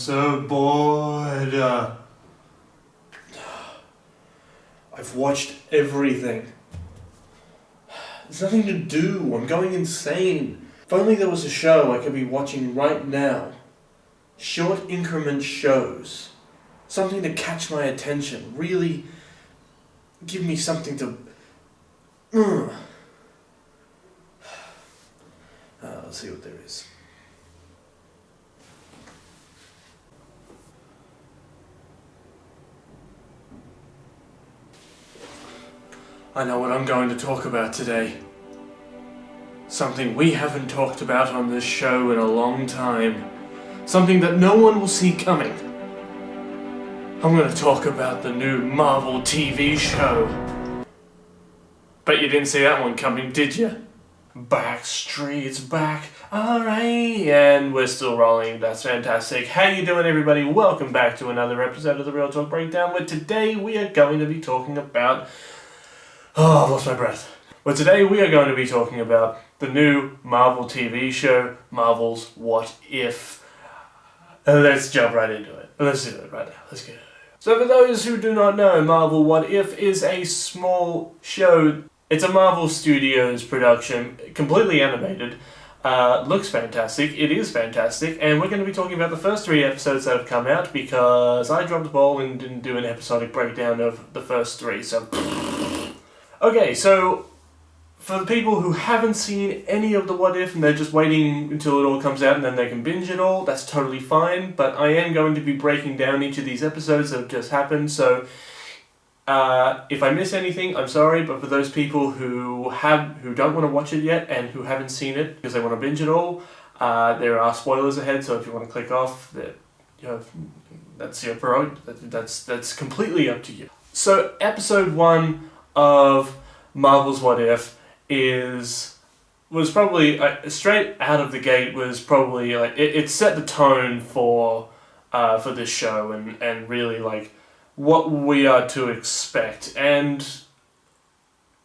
so bored. I've watched everything. There's nothing to do. I'm going insane. If only there was a show I could be watching right now. Short increment shows. Something to catch my attention. Really give me something to... Let's see what there is. I know what I'm going to talk about today. Something we haven't talked about on this show in a long time. Something that no one will see coming. I'm going to talk about the new Marvel TV show. Bet you didn't see that one coming, did you? Backstreet's back. Alright, and we're still rolling. That's fantastic. How you doing, everybody? Welcome back to another episode of the Real Talk Breakdown, where today we are going to be talking about... Oh, I've lost my breath. Well, today we are going to be talking about the new Marvel TV show, Marvel's What If. Let's jump right into it. Let's do it right now. Let's go. So for those who do not know, Marvel What If is a small show. It's a Marvel Studios production, completely animated. Looks fantastic. It is fantastic. And we're going to be talking about the first 3 episodes that have come out because I dropped the ball and didn't do an episodic breakdown of the first 3. So, okay, so for the people who haven't seen any of the What If and they're just waiting until it all comes out and then they can binge it all, that's totally fine. But I am going to be breaking down each of these episodes that have just happened. So if I miss anything, I'm sorry. But for those people who don't want to watch it yet and who haven't seen it because they want to binge it all, there are spoilers ahead. So if you want to click off, that's your prerogative. That's completely up to you. So episode 1 of Marvel's What If was probably straight out of the gate was probably like it set the tone for this show and really like what we are to expect, and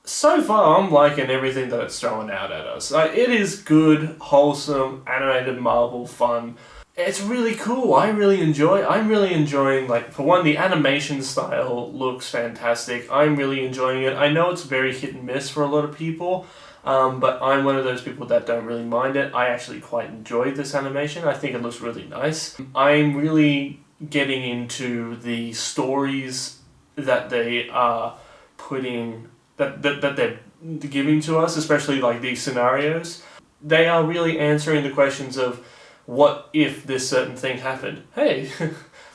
so far I'm liking everything that it's throwing out at us. It is good, wholesome, animated Marvel fun. It's really cool. I'm really enjoying, like, for one, the animation style looks fantastic. I'm really enjoying it. I know it's very hit and miss for a lot of people, but I'm one of those people that don't really mind it. I actually quite enjoy this animation. I think it looks really nice. I'm really getting into the stories that they are putting, that they're giving to us, especially like these scenarios. They are really answering the questions of, what if this certain thing happened? Hey,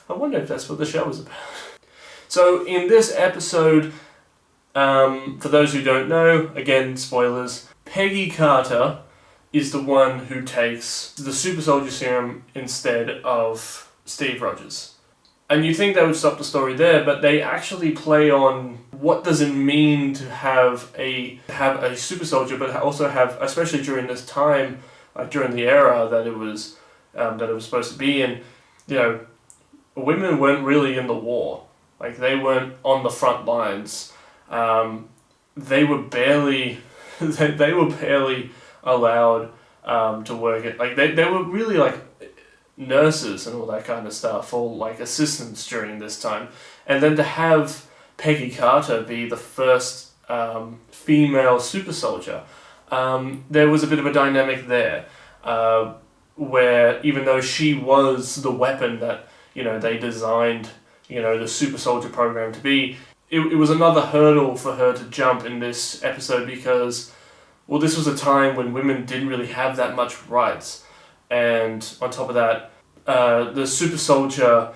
I wonder if that's what the show is about. So in this episode, for those who don't know, again, spoilers, Peggy Carter is the one who takes the super soldier serum instead of Steve Rogers. And you think they would stop the story there, but they actually play on what does it mean to have a super soldier, but also have, especially during this time, during the era that it was supposed to be in, women weren't really in the war. Like, they weren't on the front lines. They were barely allowed to work it. Like, they were really like nurses and all that kind of stuff, or like assistants during this time. And then to have Peggy Carter be the first female super soldier, there was a bit of a dynamic there. Where even though she was the weapon that, they designed, the super soldier program to be, it was another hurdle for her to jump in this episode because, well, this was a time when women didn't really have that much rights. And on top of that, the super soldier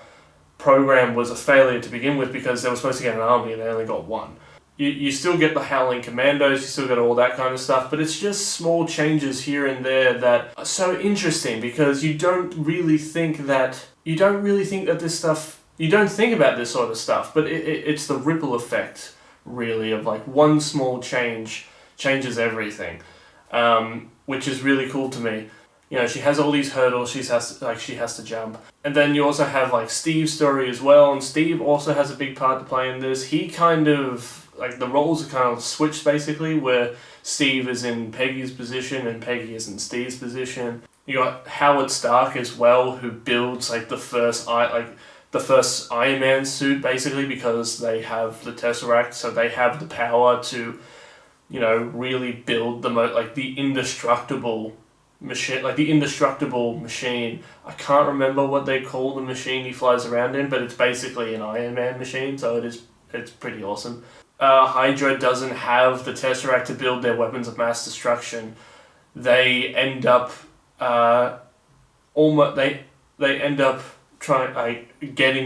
program was a failure to begin with because they were supposed to get an army and they only got one. You still get the Howling Commandos, you still get all that kind of stuff, but it's just small changes here and there that are so interesting because you don't think about this sort of stuff, but it's the ripple effect, really, of like one small change changes everything, which is really cool to me. She has all these hurdles she has to jump. And then you also have like Steve's story as well, and Steve also has a big part to play in this. He kind of, like, the roles are kind of switched basically, where Steve is in Peggy's position and Peggy is in Steve's position. You got Howard Stark as well, who builds like the first Iron Man suit, basically, because they have the Tesseract, so they have the power to, you know, really build the indestructible machine, I can't remember what they call the machine he flies around in, but it's basically an Iron Man machine, so it's pretty awesome. Hydra doesn't have the Tesseract to build their weapons of mass destruction. They end up getting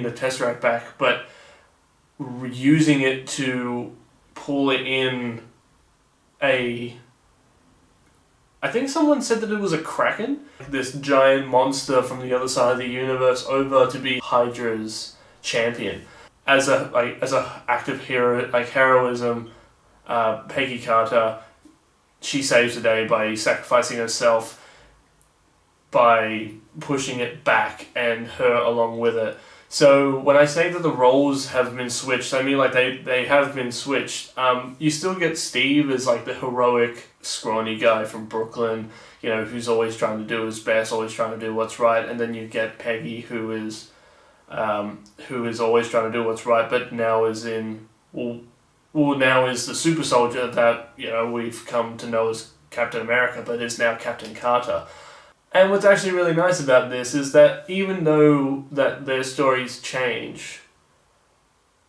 the Tesseract back, but using it to pull it in I think someone said that it was a Kraken, this giant monster from the other side of the universe, over to be Hydra's champion. As a act of heroism, Peggy Carter, she saves the day by sacrificing herself, by pushing it back and her along with it. So when I say that the roles have been switched, I mean like they have been switched. You still get Steve as like the heroic, scrawny guy from Brooklyn, you know, who's always trying to do his best, always trying to do what's right, and then you get Peggy, who is always trying to do what's right, but now is now is the super soldier that, you know, we've come to know as Captain America, but is now Captain Carter. And what's actually really nice about this is that even though that their stories change,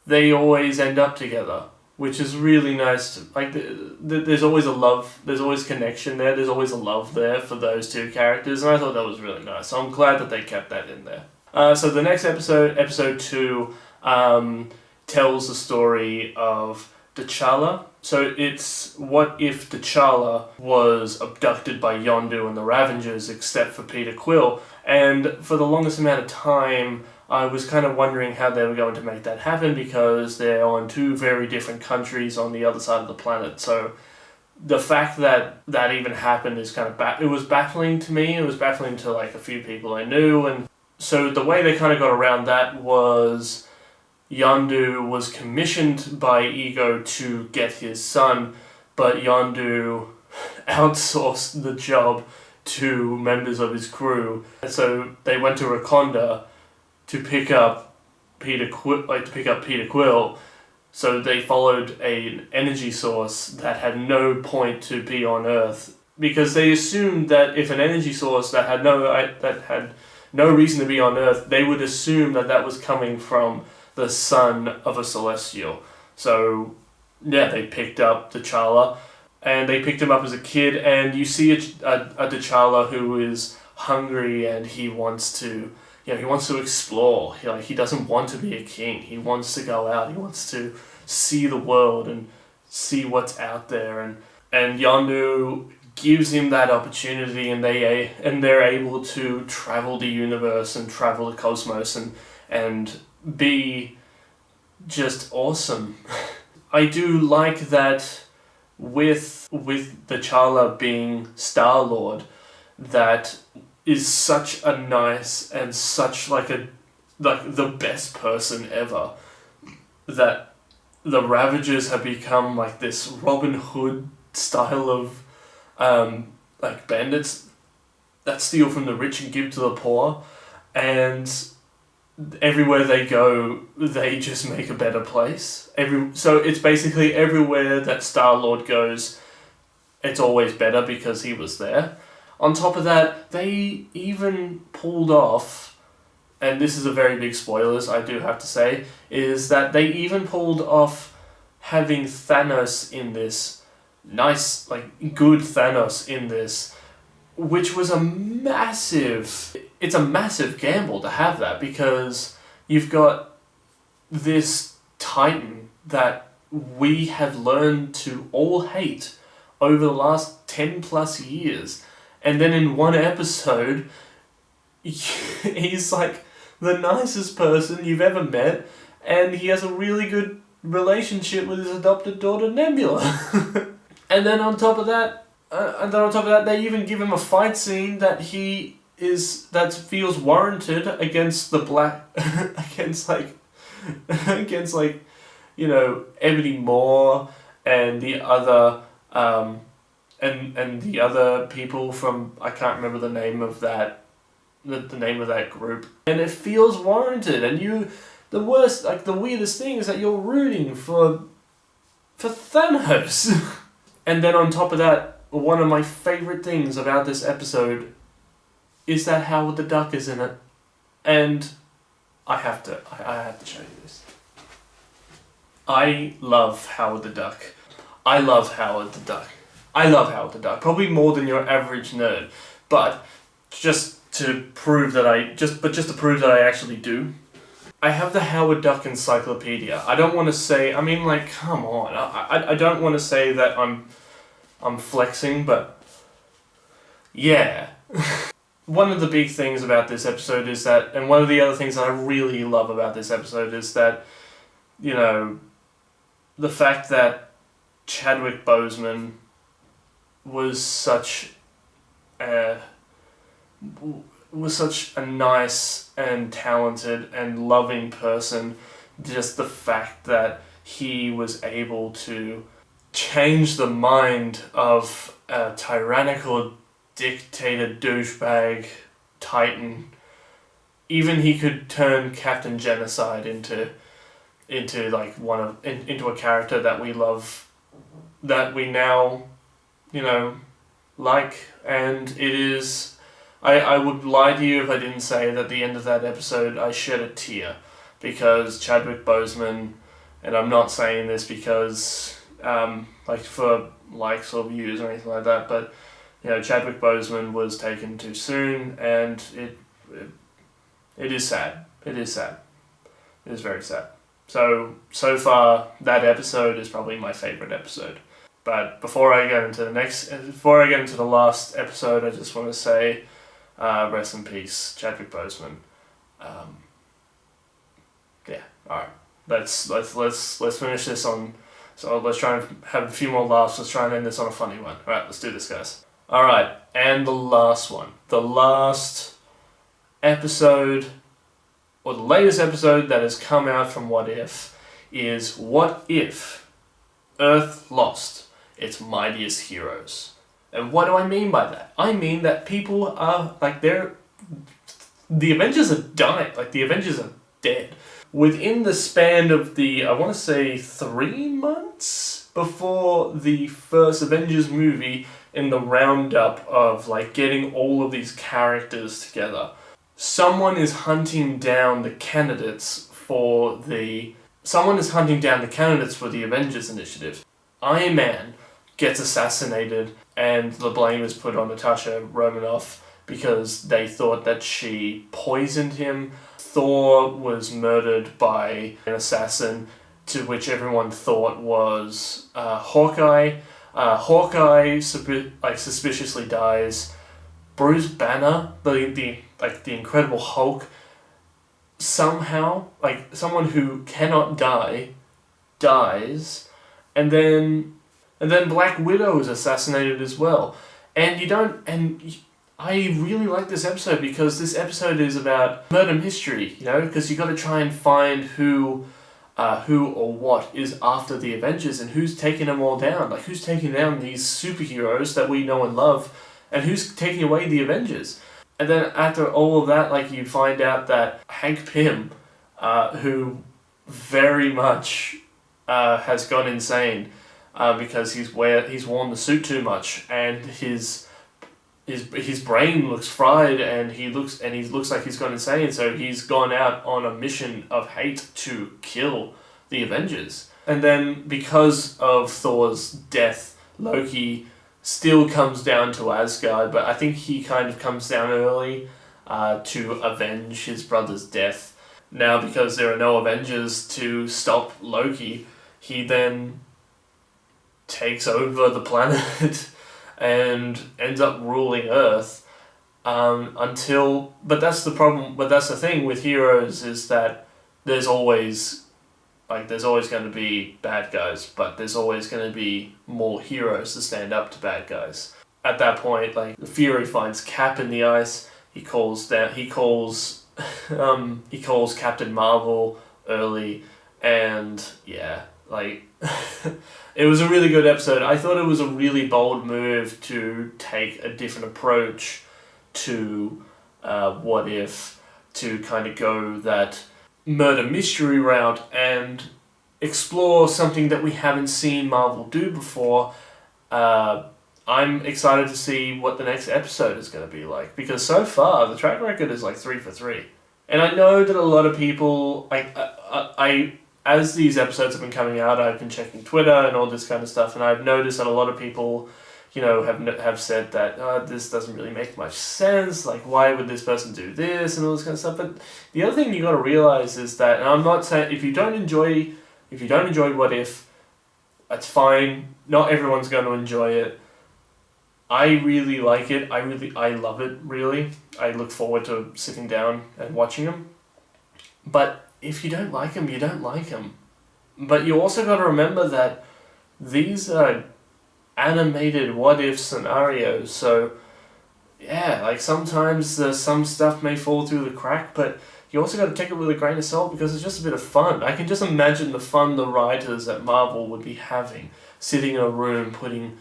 they always end up together, which is really nice. Like, there's always a love, there's always connection there, there's always a love there for those two characters, and I thought that was really nice. So I'm glad that they kept that in there. So the next episode, episode 2, tells the story of T'Challa. So it's what if T'Challa was abducted by Yondu and the Ravengers, except for Peter Quill. And for the longest amount of time, I was kind of wondering how they were going to make that happen, because they're on two very different countries on the other side of the planet. So the fact that that even happened is kind of it was baffling to me. It was baffling to like a few people I knew. And so the way they kind of got around that was Yondu was commissioned by Ego to get his son, but Yondu outsourced the job to members of his crew. And so they went to Wakanda to pick up Peter Quill. So they followed an energy source that had no point to be on Earth, because they assumed that if an energy source that had no reason to be on Earth, they would assume that that was coming from the son of a Celestial. So yeah, they picked up T'Challa, and they picked him up as a kid, and you see a T'Challa who is hungry, and he wants to explore. He doesn't want to be a king. He wants to go out. He wants to see the world and see what's out there, and Yondu gives him that opportunity, and they're able to travel the universe and travel the cosmos and be just awesome. I do like that with T'Challa being Star-Lord, that is such a nice and such the best person ever, that the Ravagers have become like this Robin Hood style of bandits that steal from the rich and give to the poor, and everywhere they go, they just make a better place. So it's basically everywhere that Star-Lord goes, it's always better because he was there. On top of that, they even pulled off, and this is a very big spoilers, I do have to say, is that they even pulled off having Thanos in this, nice, good Thanos in this, which was it's a massive gamble to have that, because you've got this Titan that we have learned to all hate over the last 10 plus years, and then in one episode he's like the nicest person you've ever met, and he has a really good relationship with his adopted daughter Nebula. And then on top of that, they even give him a fight scene that feels warranted against the black, against Ebony Maw and the other and the other people from, I can't remember the name of that group, and it feels warranted. And the weirdest thing is that you're rooting for Thanos. And then on top of that, one of my favorite things about this episode is that Howard the Duck is in it, and I have to show you this. I love Howard the Duck. I love Howard the Duck. Probably more than your average nerd, but just to prove that I actually do. I have the Howard Duck Encyclopedia. I don't want to say, I mean, like, come on. I don't want to say that I'm flexing, but yeah. One of the big things about this episode is that, and one of the other things that I really love about this episode is that, you know, the fact that Chadwick Boseman was such a nice and talented and loving person. Just the fact that he was able to change the mind of a tyrannical dictator douchebag titan. Even he could turn Captain Genocide into like into a character that we love, that we now, you know, like. And it is, I would lie to you if I didn't say that at the end of that episode I shed a tear, because Chadwick Boseman, and I'm not saying this because like for likes or views or anything like that, but you know, Chadwick Boseman was taken too soon, and it is sad. It is sad. It is very sad. So far that episode is probably my favorite episode. But before I get into the last episode, I just want to say, rest in peace, Chadwick Boseman. Yeah. All right. Let's finish this on. So let's try and have a few more laughs. Let's try and end this on a funny one. All right. Let's do this, guys. All right. And the last one. The last episode, or the latest episode that has come out from What If, is What If Earth lost its mightiest heroes? And what do I mean by that? I mean that people are, like, the Avengers are dying. Like, the Avengers are dead. Within the span of I want to say 3 months before the first Avengers movie, in the roundup of, like, getting all of these characters together, someone is hunting down the candidates for the Avengers Initiative. Iron Man gets assassinated, and the blame is put on Natasha Romanoff because they thought that she poisoned him. Thor was murdered by an assassin, to which everyone thought was Hawkeye. Hawkeye suspiciously dies. Bruce Banner, the Incredible Hulk, somehow, like, someone who cannot die, dies, and then Black Widow is assassinated as well. I really like this episode because this episode is about murder mystery, you know, because you got to try and find who or what is after the Avengers and who's taking them all down. Like, who's taking down these superheroes that we know and love, and who's taking away the Avengers. And then after all of that, like, you find out that Hank Pym, who very much has gone insane because he's worn the suit too much, and his brain looks fried, and he looks like he's gone insane. So he's gone out on a mission of hate to kill the Avengers. And then because of Thor's death, Loki still comes down to Asgard, but I think he kind of comes down early to avenge his brother's death. Now, because there are no Avengers to stop Loki, he then takes over the planet and ends up ruling Earth but that's the problem. But that's the thing with heroes, is that there's always going to be bad guys, but there's always going to be more heroes to stand up to bad guys. At that point, like, Fury finds Cap in the ice. He calls Captain Marvel early, and yeah, like, It was a really good episode. I thought it was a really bold move to take a different approach to What If, to kind of go that murder mystery route and explore something that we haven't seen Marvel do before. I'm excited to see what the next episode is going to be like, because so far the track record is like 3 for 3. And I know that a lot of people, as these episodes have been coming out, I've been checking Twitter and all this kind of stuff, and I've noticed that a lot of people, have said that this doesn't really make much sense. Like, why would this person do this and all this kind of stuff? But the other thing you got to realize is that, and I'm not saying if you don't enjoy What If, that's fine. Not everyone's going to enjoy it. I really like it. I love it, really. I look forward to sitting down and watching them. But if you don't like them, you don't like them. But you also got to remember that these are animated what if scenarios. So, yeah, like sometimes some stuff may fall through the crack, but you also got to take it with a grain of salt because it's just a bit of fun. I can just imagine the fun the writers at Marvel would be having, sitting in a room, putting,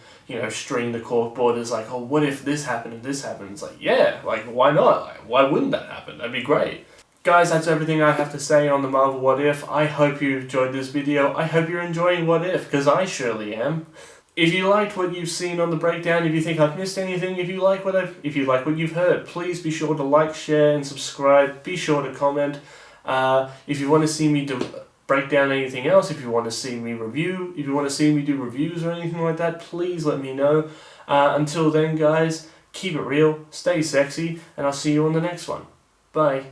string the corkboard is like, oh, what if this happened and this happened? It's like, yeah, like, why not? Like, why wouldn't that happen? That'd be great. Guys, that's everything I have to say on the Marvel What If. I hope you enjoyed this video. I hope you're enjoying What If, because I surely am. If you liked what you've seen on the breakdown, if you think I've missed anything, if you like what you've heard, please be sure to like, share, and subscribe. Be sure to comment. If you want to see me break down anything else, if you want to see me review, if you want to see me do reviews or anything like that, please let me know. Until then, guys, keep it real, stay sexy, and I'll see you on the next one. Bye.